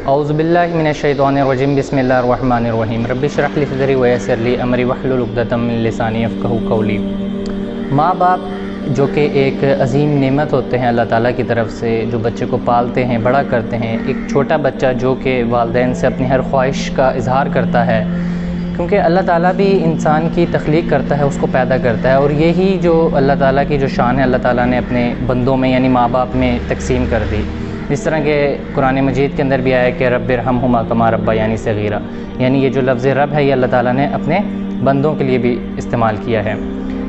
औज़ुबिल्लाहि मिनश्शैतानिर्रजीम बिस्मिल्लाहिर्रहमानिर्रहीम रब्बि इश्रह ली सदरी वयस्सिर ली अमरी वहलुल उक़दतम मिन लिसानी यफ़क़हू क़ौली। माँ बाप जो कि एक अज़ीम नेमत होते हैं अल्लाह ताला की तरफ से, जो बच्चे को पालते हैं, बड़ा करते हैं। एक छोटा बच्चा जो कि वालिदैन से अपनी हर ख्वाहिश का इज़हार करता है, क्योंकि अल्लाह ताला भी इंसान की तख्लीक करता है, उसको पैदा करता है, और यही जो अल्लाह ताला की जो शान है अल्लाह ताला ने अपने बंदों में यानी माँ बाप में तकसीम कर दी। इस तरह के कुरान मजीद के अंदर भी आया कि रब्बिरहम्हुमा कमा रब्बा यानी सगीरा, यानी ये जो लफ्ज़ रब है ये अल्लाह ताला ने अपने बंदों के लिए भी इस्तेमाल किया है।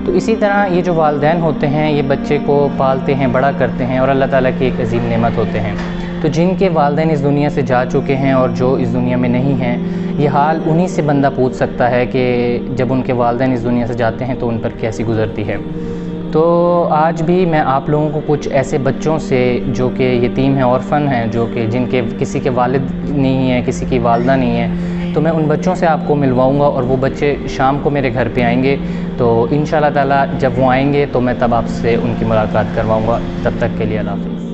तो इसी तरह ये जो वालिदैन होते हैं ये बच्चे को पालते हैं, बड़ा करते हैं और अल्लाह ताला की एक अज़ीम नेमत होते हैं। तो जिनके वालिदैन इस दुनिया से जा चुके हैं और जो इस दुनिया में नहीं हैं, ये हाल उन्हीं से बंदा पूछ सकता है कि जब उनके वालिदैन इस दुनिया से जाते हैं तो उन पर कैसी गुज़रती है। तो आज भी मैं आप लोगों को कुछ ऐसे बच्चों से जो कि यतीम हैं, ऑर्फ़न हैं, जो कि जिनके किसी के वालिद नहीं है, किसी की वालदा नहीं है, तो मैं उन बच्चों से आपको मिलवाऊंगा और वो बच्चे शाम को मेरे घर पे आएंगे। तो इंशाअल्लाह ताला जब वो आएंगे तो मैं तब आपसे उनकी मुलाकात करवाऊंगा। तब तक के लिए अल्लाह हाफ़िज़।